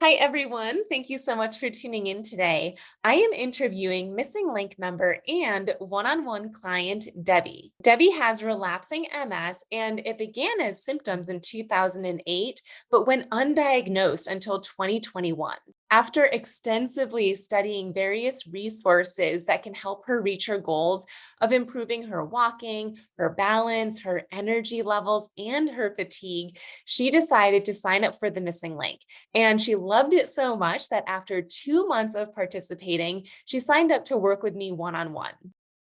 Hi, everyone. Thank you so much for tuning in today. I am interviewing MSing Link member and one-on-one client Debbie. Debbie has relapsing MS, and it began as symptoms in 2008, but went undiagnosed until 2021. After extensively studying various resources that can help her reach her goals of improving her walking, her balance, her energy levels, and her fatigue, she decided to sign up for the MSing Link. And she loved it so much that after 2 months of participating, she signed up to work with me one-on-one.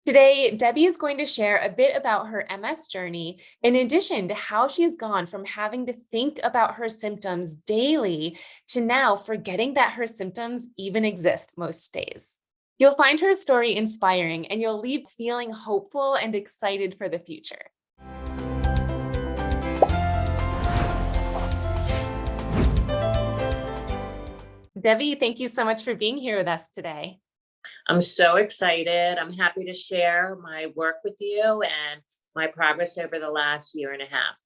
Today, Debbie is going to share a bit about her MS journey, in addition to how she's gone from having to think about her symptoms daily to now forgetting that her symptoms even exist most days. You'll find her story inspiring, and you'll leave feeling hopeful and excited for the future. Debbie, thank you so much for being here with us today. I'm so excited. I'm happy to share my work with you and my progress over the last year and a half.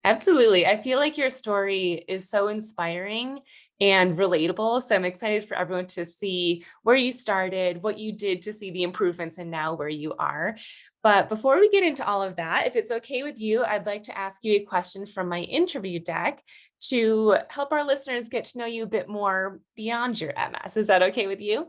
Absolutely. I feel like your story is so inspiring and relatable. So I'm excited for everyone to see where you started, what you did to see the improvements, and now where you are. But before we get into all of that, if it's okay with you, I'd like to ask you a question from my interview deck to help our listeners get to know you a bit more beyond your MS. Is that okay with you?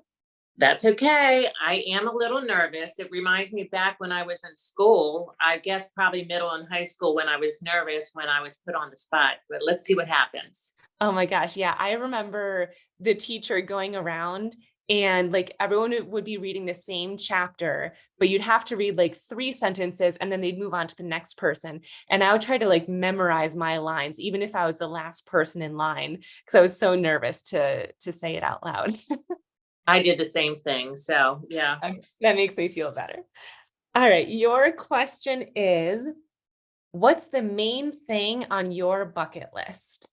That's okay. I am a little nervous. It reminds me back when I was in school, I guess probably middle and high school, when I was nervous when I was put on the spot. But let's see what happens. Oh my gosh. Yeah. I remember the teacher going around and like everyone would be reading the same chapter, but you'd have to read like 3 sentences and then they'd move on to the next person. And I would try to like memorize my lines, even if I was the last person in line, because I was so nervous to say it out loud. I did the same thing. So, yeah. Okay, that makes me feel better. All right. Your question is, what's the main thing on your bucket list?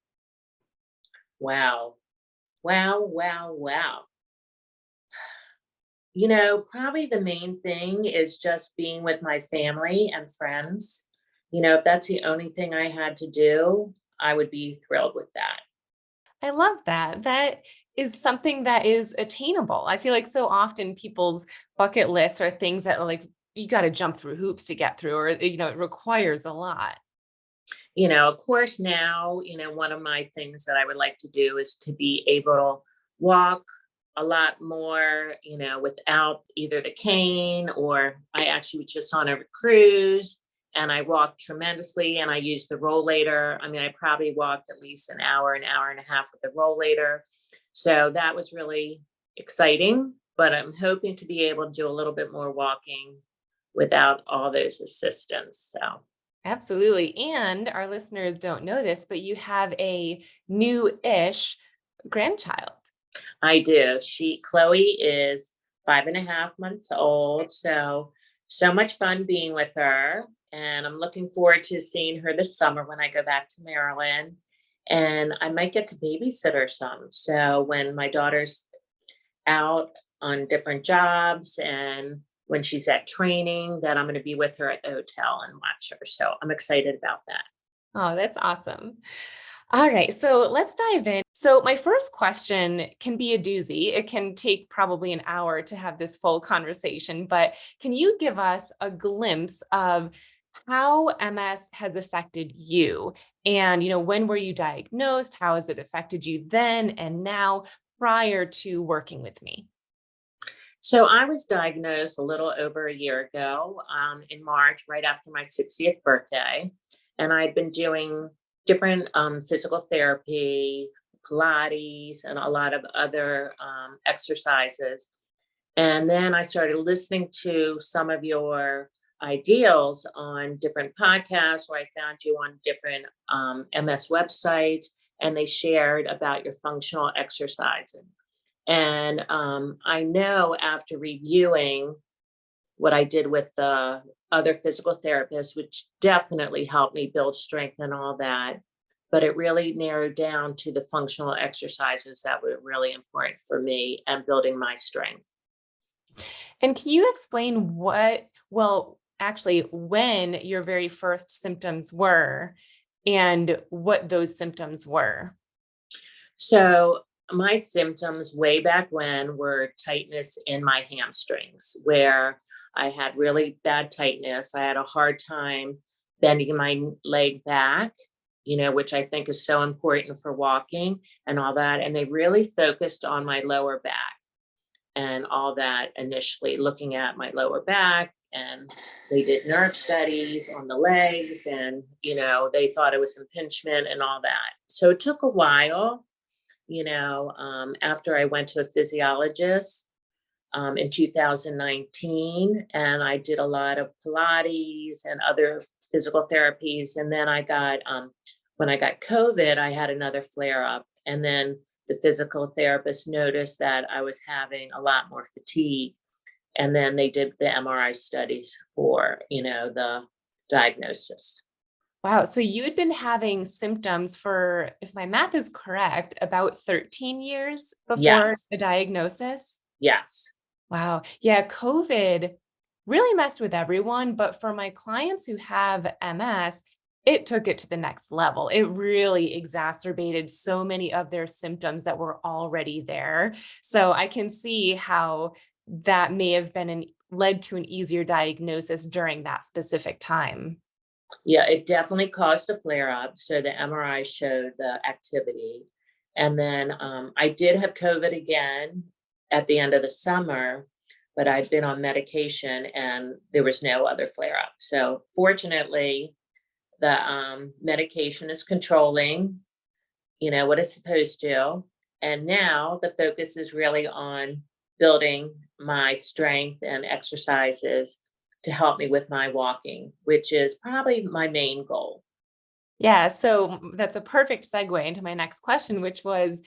Wow. Wow. Wow. Wow. Probably the main thing is just being with my family and friends. If that's the only thing I had to do, I would be thrilled with that. I love that. That is something that is attainable. I feel like so often people's bucket lists are things that are like, you got to jump through hoops to get through, or, it requires a lot. Of course, now, one of my things that I would like to do is to be able to walk a lot more, without either the cane, or I actually was just on a cruise and I walked tremendously and I used the rollator. I mean, I probably walked at least an hour and a half with the rollator. So that was really exciting, but I'm hoping to be able to do a little bit more walking without all those assistants. So Absolutely. And our listeners don't know this, but you have a new-ish grandchild. I do. Chloe is 5.5 months old. So much fun being with her. And I'm looking forward to seeing her this summer when I go back to Maryland. And I might get to babysit her some. So when my daughter's out on different jobs and when she's at training, that I'm going to be with her at the hotel and watch her. So I'm excited about that. Oh, that's awesome. All right, so let's dive in. So my first question can be a doozy. It can take probably an hour to have this full conversation, but can you give us a glimpse of how MS has affected you? And, when were you diagnosed? How has it affected you then and now prior to working with me? So I was diagnosed a little over a year ago, in March, right after my 60th birthday. And I'd been doing different physical therapy, Pilates, and a lot of other exercises. And then I started listening to some of your ideals on different podcasts, or I found you on different MS websites, and they shared about your functional exercising. And I know after reviewing what I did with the other physical therapists, which definitely helped me build strength and all that, but it really narrowed down to the functional exercises that were really important for me and building my strength. And can you explain actually, when your very first symptoms were and what those symptoms were? So my symptoms way back when were tightness in my hamstrings, where I had really bad tightness. I had a hard time bending my leg back, which I think is so important for walking and all that. And they really focused on my lower back and all that initially, looking at my lower back. And they did nerve studies on the legs, and, they thought it was impingement and all that. So it took a while, after I went to a physiologist in 2019, and I did a lot of Pilates and other physical therapies. And then when I got COVID, I had another flare up. And then the physical therapist noticed that I was having a lot more fatigue. And then they did the MRI studies for, the diagnosis. Wow. So you had been having symptoms for, if my math is correct, about 13 years before Yes. the diagnosis? Yes. Wow. Yeah. COVID really messed with everyone, but for my clients who have MS, it took it to the next level. It really exacerbated so many of their symptoms that were already there. So I can see how that may have led to an easier diagnosis during that specific time. Yeah, it definitely caused a flare up. So the MRI showed the activity. And then I did have COVID again at the end of the summer, but I'd been on medication and there was no other flare up. So fortunately, the medication is controlling, what it's supposed to. And now the focus is really on building my strength and exercises to help me with my walking, which is probably my main goal. Yeah, so that's a perfect segue into my next question, which was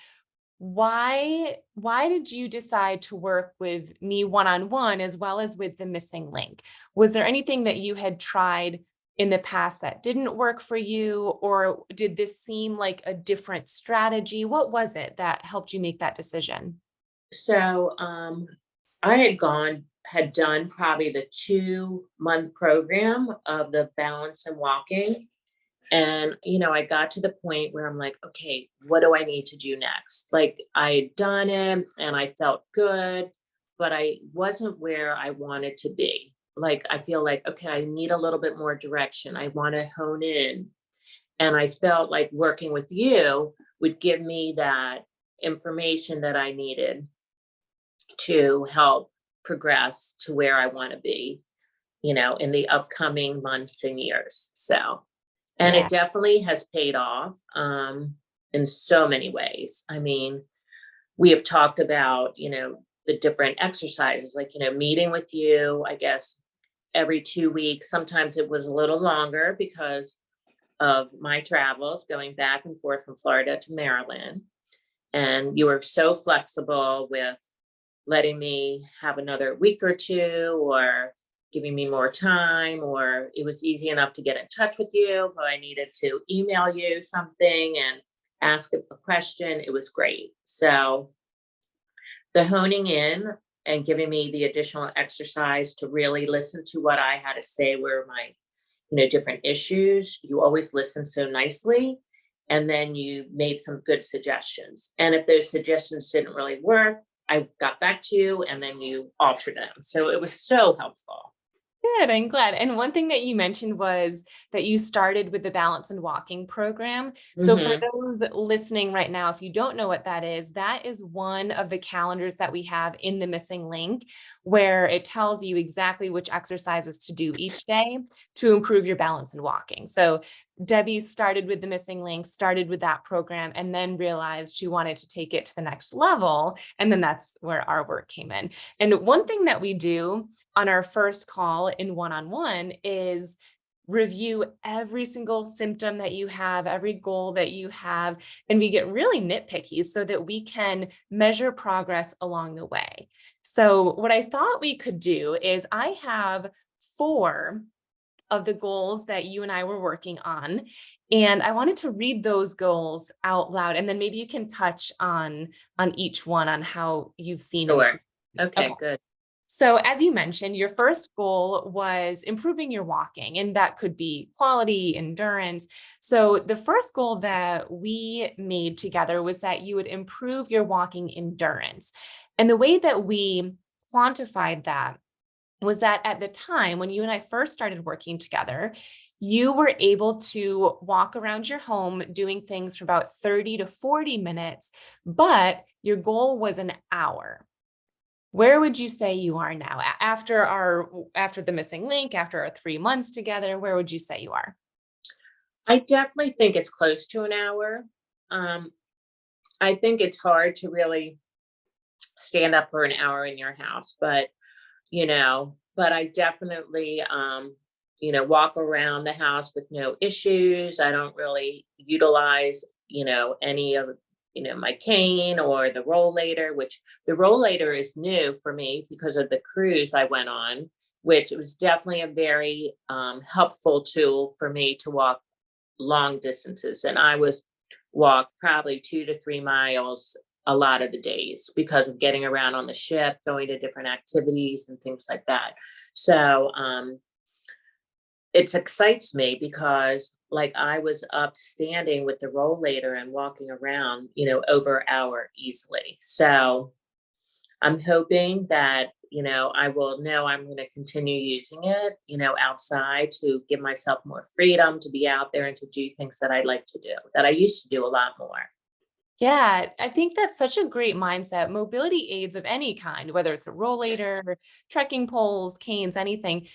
why did you decide to work with me one-on-one as well as with the MSing Link? Was there anything that you had tried in the past that didn't work for you, or did this seem like a different strategy? What was it that helped you make that decision? So I had done probably the 2-month program of the balance and walking. And, I got to the point where I'm like, okay, what do I need to do next? Like, I had done it and I felt good, but I wasn't where I wanted to be. Like, I feel like, okay, I need a little bit more direction. I want to hone in. And I felt like working with you would give me that information that I needed to help progress to where I want to be, in the upcoming months and years. So, and Yeah. it definitely has paid off in so many ways. I mean, we have talked about, the different exercises, like, meeting with you, I guess, every 2 weeks. Sometimes it was a little longer because of my travels going back and forth from Florida to Maryland. And you were so flexible with letting me have another week or two, or giving me more time, or it was easy enough to get in touch with you if I needed to email you something and ask a question. It was great. So the honing in and giving me the additional exercise to really listen to what I had to say were my, different issues. You always listen so nicely. And then you made some good suggestions. And if those suggestions didn't really work, I got back to you and then you altered them. So it was so helpful. Good, I'm glad. And one thing that you mentioned was that you started with the balance and walking program. So for Hmm. those listening right now, if you don't know what that is one of the calendars that we have in the MSing Link, where it tells you exactly which exercises to do each day to improve your balance and walking. So Debbie started with the MSing Link, started with that program, and then realized she wanted to take it to the next level. And then that's where our work came in. And one thing that we do on our first call in one-on-one is review every single symptom that you have, every goal that you have, and we get really nitpicky so that we can measure progress along the way. So what I thought we could do is I have 4 of the goals that you and I were working on, and I wanted to read those goals out loud, and then maybe you can touch on each one on how you've seen Sure. improvement. Okay. Okay, good. So, as you mentioned, your first goal was improving your walking, and that could be quality, endurance. So, the first goal that we made together was that you would improve your walking endurance. And the way that we quantified that was that at the time when you and I first started working together, you were able to walk around your home doing things for about 30 to 40 minutes, but your goal was an hour. Where would you say you are now after the missing link, after our 3 months together? Where would you say you are? I definitely think it's close to an hour. Um, I think it's hard to really stand up for an hour in your house, but I definitely, walk around the house with no issues. I don't really utilize, any of, my cane or the rollator, which the rollator is new for me because of the cruise I went on, which was definitely a very helpful tool for me to walk long distances. And I was walk probably 2 to 3 miles a lot of the days because of getting around on the ship, going to different activities and things like that. So it excites me because like I was up standing with the rollator and walking around, over an hour easily. So I'm hoping that, I will know I'm going to continue using it, outside to give myself more freedom to be out there and to do things that I like to do that I used to do a lot more. Yeah, I think that's such a great mindset. Mobility aids of any kind, whether it's a rollator, trekking poles, canes, anything,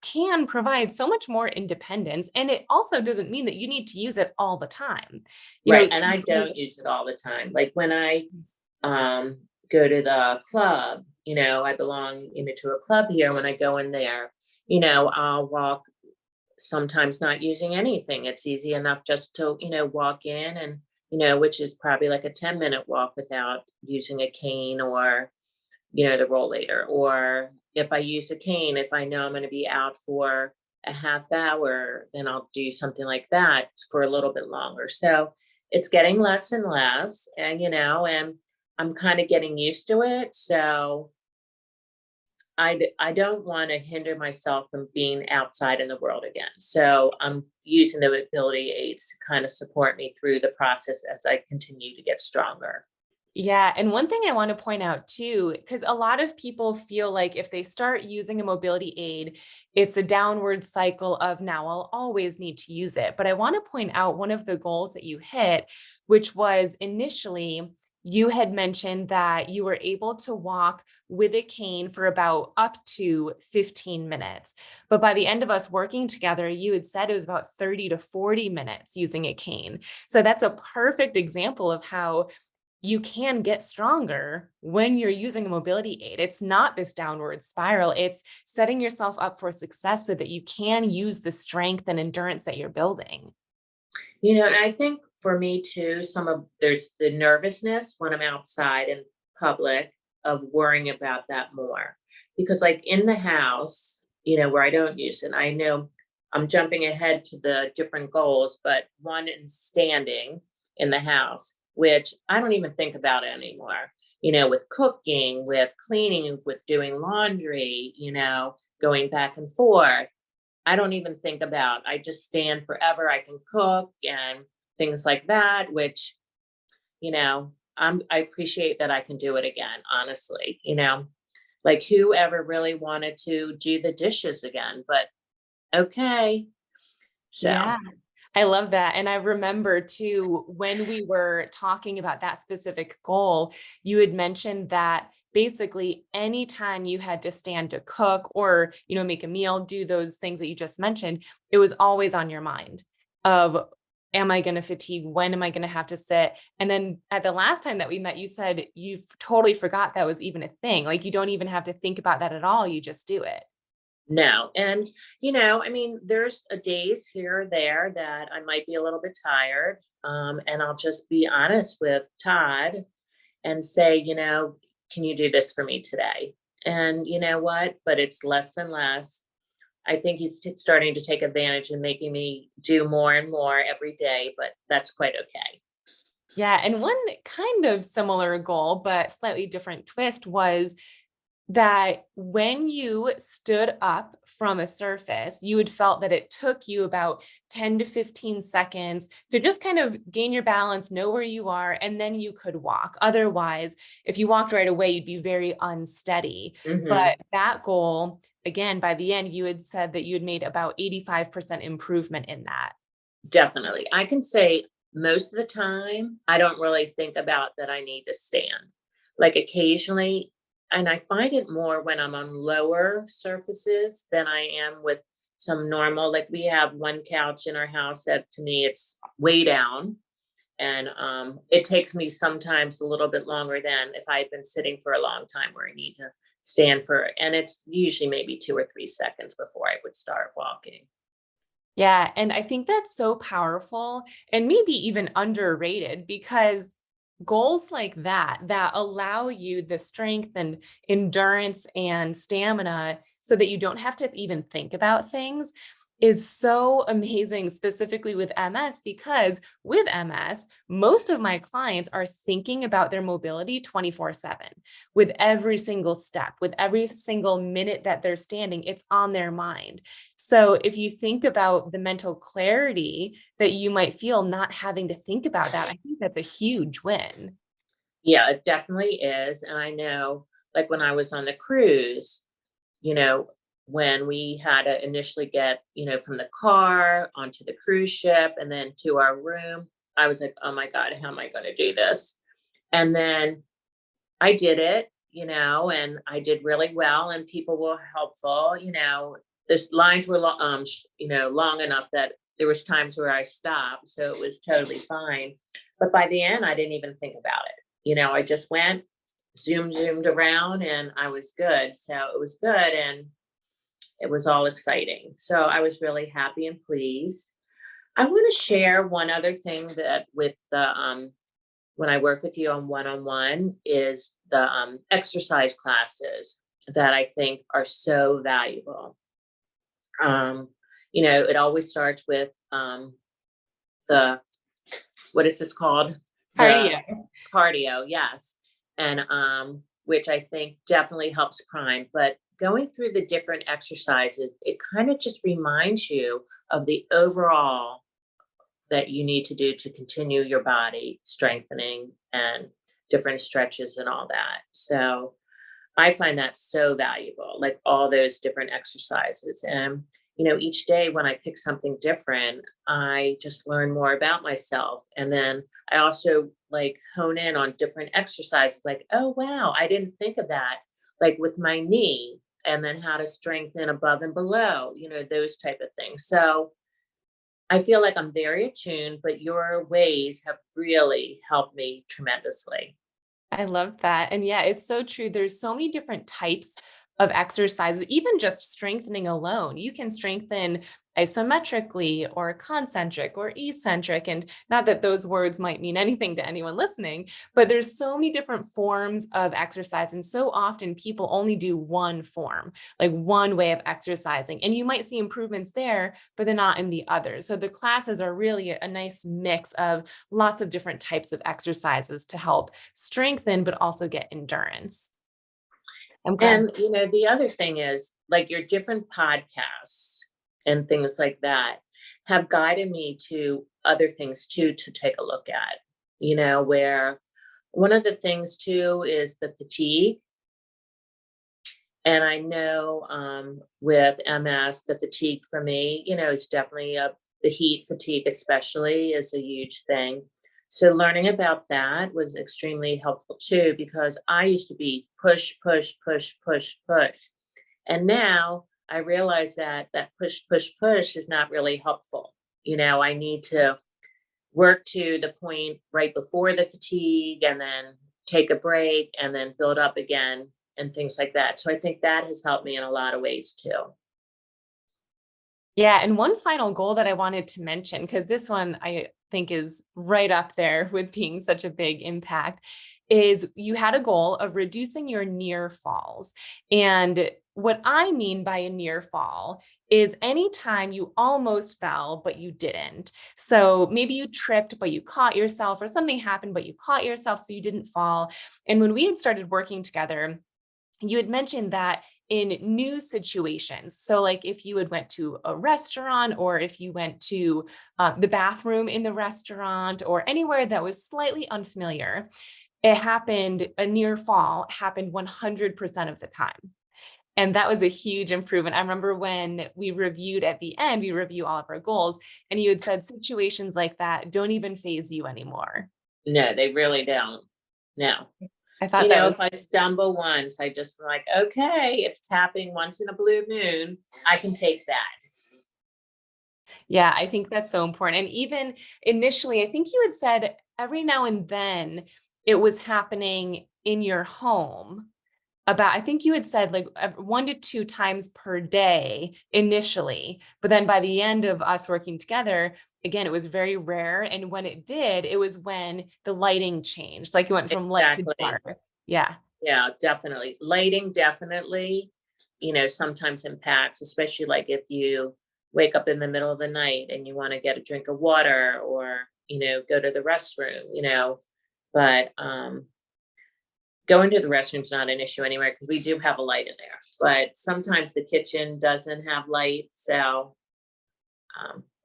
can provide so much more independence. And it also doesn't mean that you need to use it all the time. You Right. know, And I don't use it all the time. Like when I um, go to the club, I belong, to a club here. When I go in there, I'll walk sometimes not using anything. It's easy enough just to, walk in and, which is probably like a 10-minute walk without using a cane or, the rollator. Or if I use a cane, if I know I'm going to be out for a half hour, then I'll do something like that for a little bit longer. So it's getting less and less, and I'm kind of getting used to it. So I don't wanna hinder myself from being outside in the world again. So I'm using the mobility aids to kind of support me through the process as I continue to get stronger. Yeah, and one thing I want to point out too, because a lot of people feel like if they start using a mobility aid, it's a downward cycle of now I'll always need to use it. But I want to point out one of the goals that you hit, which was initially you had mentioned that you were able to walk with a cane for about up to 15 minutes. But by the end of us working together, you had said it was about 30 to 40 minutes using a cane. So that's a perfect example of how you can get stronger when you're using a mobility aid. It's not this downward spiral. It's setting yourself up for success so that you can use the strength and endurance that you're building. And I think for me too, there's the nervousness when I'm outside in public of worrying about that more. Because like in the house, where I don't use it, I know I'm jumping ahead to the different goals, but one in standing in the house, which I don't even think about anymore. With cooking, with cleaning, with doing laundry, going back and forth. I don't even think about. I just stand forever. I can cook and things like that, which, I appreciate that I can do it again, honestly, like whoever really wanted to do the dishes again, but okay. Yeah. So, I love that. And I remember too, when we were talking about that specific goal, you had mentioned that basically anytime you had to stand to cook or, make a meal, do those things that you just mentioned, it was always on your mind of, am I going to fatigue? When am I going to have to sit? And then at the last time that we met, you said you totally forgot that was even a thing. Like you don't even have to think about that at all. You just do it. no. And, I mean, there's a days here or there that I might be a little bit tired. And I'll just be honest with Todd and say, can you do this for me today? And you know what? But it's less and less. I think he's starting to take advantage and making me do more and more every day, but that's quite okay. Yeah. And one kind of similar goal, but slightly different twist was that when you stood up from a surface, you had felt that it took you about 10 to 15 seconds to just kind of gain your balance, know where you are, and then you could walk. Otherwise, if you walked right away, you'd be very unsteady. Hmm. But that goal, again, by the end, you had said that you had made about 85% improvement in that. Definitely. I can say most of the time, I don't really think about that I need to stand. Like occasionally, and I find it more when I'm on lower surfaces than I am with some normal. Like we have one couch in our house that to me it's way down. And it takes me sometimes a little bit longer than if I've been sitting for a long time where I need to stand for, and it's usually maybe 2 or 3 seconds before I would start walking. Yeah, and I think that's so powerful and maybe even underrated because goals like that allow you the strength and endurance and stamina so that you don't have to even think about things is so amazing, specifically with MS, because with MS, most of my clients are thinking about their mobility 24/7. With every single step, with every single minute that they're standing, it's on their mind. So if you think about the mental clarity that you might feel not having to think about that, I think that's a huge win. Yeah, it definitely is. And I know, like when I was on the cruise, you know, when we had to initially get, from the car onto the cruise ship and then to our room, I was like, oh my God, how am I going to do this? And then I did it, and I did really well, and people were helpful. The lines were, long enough that there was times where I stopped, so it was totally fine. But by the end, I didn't even think about it. I just went, zoomed around, and I was good. So it was good, and it was all exciting. So I was really happy and pleased. I want to share one other thing that with the when I work with you on one is the exercise classes that I think are so valuable. Um, it always starts with the what is this called? The Cardio. cardio, yes. And which I think definitely helps prime. But going through the different exercises, it kind of just reminds you of the overall that you need to do to continue your body strengthening and different stretches and all that. So I find that so valuable, like all those different exercises. And, each day when I pick something different, I just learn more about myself. And then I also like hone in on different exercises, like, oh, wow, I didn't think of that, like with my knee, and then how to strengthen above and below, those type of things. So I feel like I'm very attuned, but your ways have really helped me tremendously. I love that. And yeah, it's so true. There's so many different types of exercises, even just strengthening alone. You can strengthen isometrically or concentric or eccentric. And not that those words might mean anything to anyone listening, but there's so many different forms of exercise. And so often people only do one form, like one way of exercising. And you might see improvements there, but they're not in the others. So the classes are really a nice mix of lots of different types of exercises to help strengthen, but also get endurance. I'm glad. And, the other thing is like your different podcasts and things like that have guided me to other things too to take a look at, where one of the things too is the fatigue. And I know with MS, the fatigue for me, is definitely the heat fatigue, especially, is a huge thing. So learning about that was extremely helpful too, because I used to be push, push, push, push, push. And now I realize that that push, push, push is not really helpful. I need to work to the point right before the fatigue and then take a break and then build up again and things like that. So I think that has helped me in a lot of ways too. Yeah, and one final goal that I wanted to mention, because this one I think is right up there with being such a big impact, is you had a goal of reducing your near falls. And what I mean by a near fall is anytime you almost fell, but you didn't. So maybe you tripped, but you caught yourself, or something happened, but you caught yourself, so you didn't fall. And when we had started working together, you had mentioned that in new situations, so like if you had went to a restaurant or if you went to the bathroom in the restaurant or anywhere that was slightly unfamiliar, it happened, a near fall happened 100% of the time. And that was a huge improvement. I remember when we reviewed at the end, we review all of our goals, and you had said situations like that don't even phase you anymore. No, they really don't. No. I thought that If was, I stumble once, I just like, okay, if it's happening once in a blue moon, I can take that. yeah, I think that's so important. And even initially, I think you had said every now and then it was happening in your home. About, I think you had said like 1 to 2 times per day initially, but then by the end of us working together, again, it was very rare. And when it did, it was when the lighting changed, like it went from light to Exactly. dark. Yeah. Yeah, definitely. Lighting definitely, sometimes impacts, especially like if you wake up in the middle of the night and you want to get a drink of water or, go to the restroom, but going to the restroom's not an issue anywhere because we do have a light in there. But sometimes the kitchen doesn't have light, so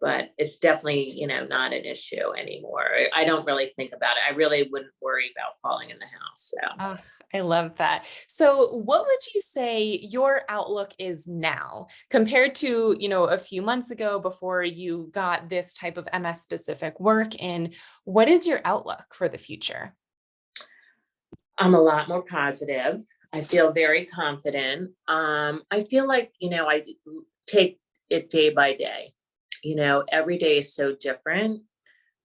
but it's definitely, not an issue anymore. I don't really think about it. I really wouldn't worry about falling in the house. So Oh, I love that. So what would you say your outlook is now compared to, a few months ago before you got this type of MS specific work? And what is your outlook for the future? I'm a lot more positive. I feel very confident. I feel like, I take it day by day. Every day is so different,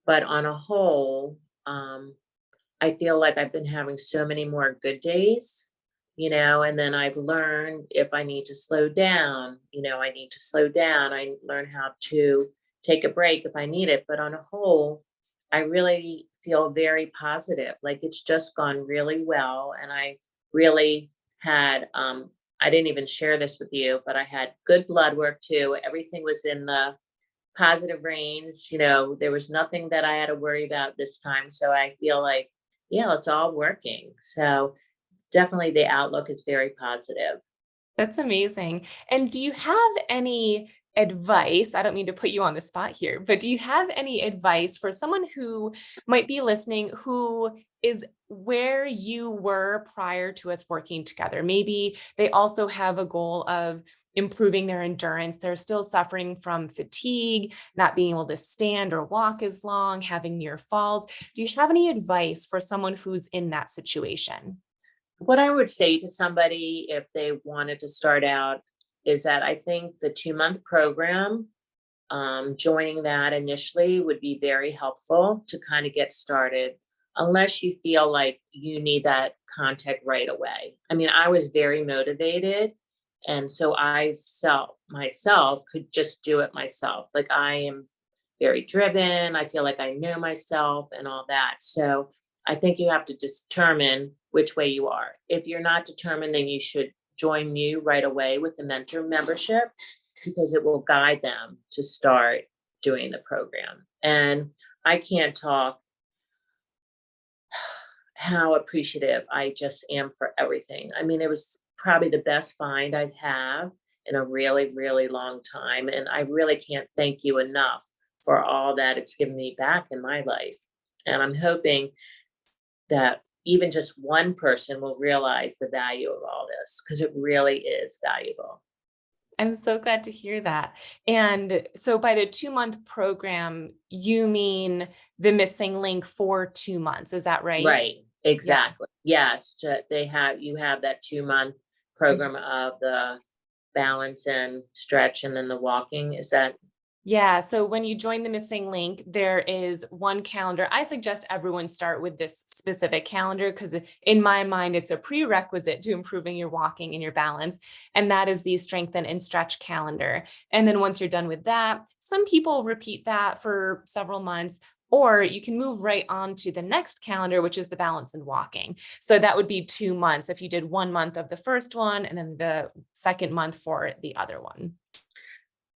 but on a whole, I feel like I've been having so many more good days, and then I've learned if I need to slow down, I need to slow down. I learn how to take a break if I need it. But on a whole, I really feel very positive. Like it's just gone really well. And I really had, I didn't even share this with you, but I had good blood work too. Everything was in the positive range. There was nothing that I had to worry about this time. So I feel like, yeah, it's all working. So definitely the outlook is very positive. That's amazing. And do you have any advice? I don't mean to put you on the spot here, but do you have any advice for someone who might be listening who is where you were prior to us working together? Maybe they also have a goal of improving their endurance. They're still suffering from fatigue, not being able to stand or walk as long, having near falls. Do you have any advice for someone who's in that situation? What I would say to somebody if they wanted to start out is that I think the 2-month program, joining that initially would be very helpful to kind of get started, unless you feel like you need that contact right away. I mean, I was very motivated. And so I felt myself could just do it myself. Like I am very driven. I feel like I know myself and all that. So I think you have to determine which way you are. If you're not determined, then you should join you right away with the mentor membership because it will guide them to start doing the program. And I can't talk how appreciative I just am for everything. I mean, it was probably the best find I've had in a really, really long time. And I really can't thank you enough for all that it's given me back in my life. And I'm hoping that even just one person will realize the value of all this because it really is valuable. I'm so glad to hear that. And so by the 2-month program, you mean the missing link for 2 months. Is that right? Right. Yeah. Exactly. Yes. You have that 2-month program of the balance and stretch and then the walking. Is that Yeah. So when you join the missing link, there is one calendar. I suggest everyone start with this specific calendar because in my mind, it's a prerequisite to improving your walking and your balance. And that is the strengthen and stretch calendar. And then once you're done with that, some people repeat that for several months. Or you can move right on to the next calendar, which is the balance and walking. So that would be 2 months if you did 1 month of the first one and then the second month for the other one.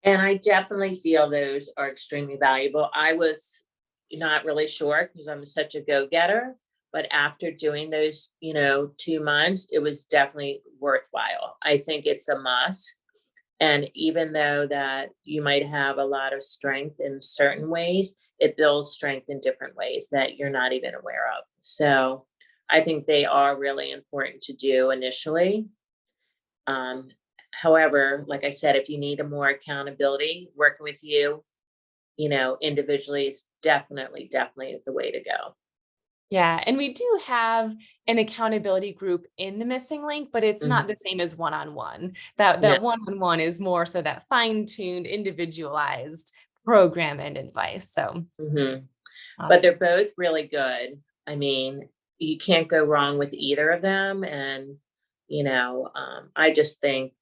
and I definitely feel those are extremely valuable. I was not really sure because I'm such a go-getter, but after doing those, 2 months, it was definitely worthwhile. I think it's a must. And even though that you might have a lot of strength in certain ways, it builds strength in different ways that you're not even aware of. So I think they are really important to do initially. Um, However, like I said, if you need a more accountability, working with you, individually is definitely the way to go. Yeah, and we do have an accountability group in the Missing Link, but it's not the Mhm. same as one-on-one. That one-on-one is more so that fine-tuned, individualized program and advice. So Mhm. But awesome. they're both really good. I mean, you can't go wrong with either of them, and, I just think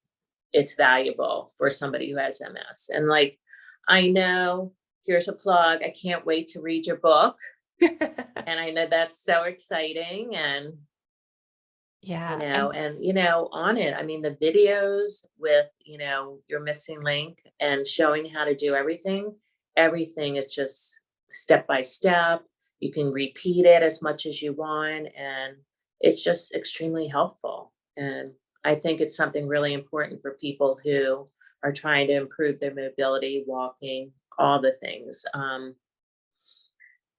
it's valuable for somebody who has MS, and, like, I know here's a plug, I can't wait to read your book, and I know that's so exciting, and, Yeah, and on it, I mean, the videos with, your missing link and showing how to do everything is just step by step. You can repeat it as much as you want, and it's just extremely helpful. And I think it's something really important for people who are trying to improve their mobility, walking, all the things.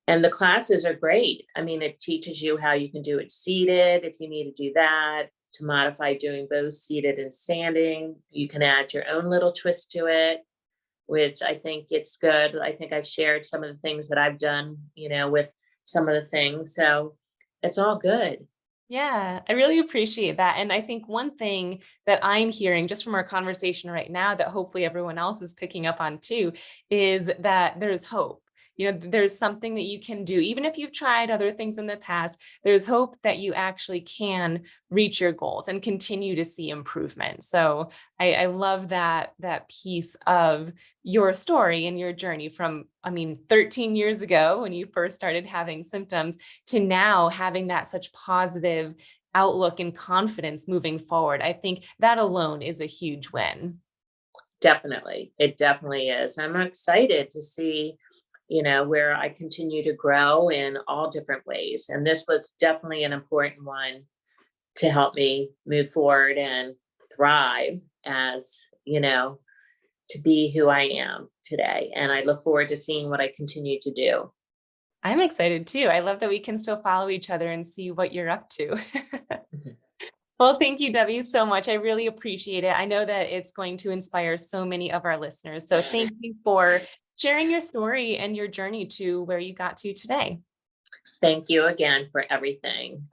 And the classes are great. I mean, it teaches you how you can do it seated if you need to do that, to modify doing both seated and standing. You can add your own little twist to it, which I think it's good. I think I've shared some of the things that I've done, with some of the things. So it's all good. yeah, I really appreciate that. And I think one thing that I'm hearing just from our conversation right now that hopefully everyone else is picking up on too is that there's hope. There's something that you can do. Even if you've tried other things in the past, there's hope that you actually can reach your goals and continue to see improvement. So I love that piece of your story and your journey from, I mean, 13 years ago when you first started having symptoms to now having that such positive outlook and confidence moving forward. I think that alone is a huge win. Definitely. It definitely is. I'm excited to see, where I continue to grow in all different ways. And this was definitely an important one to help me move forward and thrive as, to be who I am today. And I look forward to seeing what I continue to do. I'm excited too. I love that we can still follow each other and see what you're up to. Mhm. Well, thank you, Debbie, so much. I really appreciate it. I know that it's going to inspire so many of our listeners. So thank you for sharing your story and your journey to where you got to today. Thank you again for everything.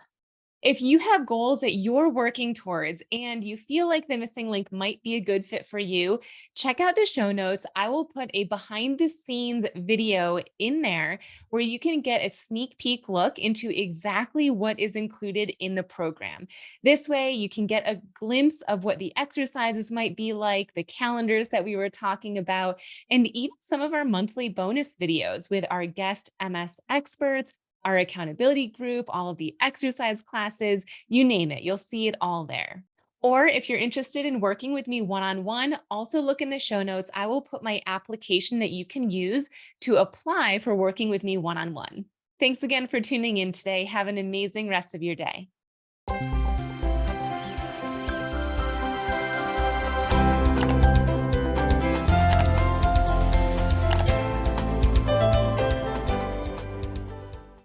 If you have goals that you're working towards and you feel like the missing link might be a good fit for you, check out the show notes. I will put a behind the scenes video in there where you can get a sneak peek look into exactly what is included in the program. This way, you can get a glimpse of what the exercises might be like, the calendars that we were talking about, and even some of our monthly bonus videos with our guest MS experts, our accountability group, all of the exercise classes, you name it, you'll see it all there. Or if you're interested in working with me one on one, also look in the show notes. I will put my application that you can use to apply for working with me one on one. Thanks again for tuning in today. Have an amazing rest of your day.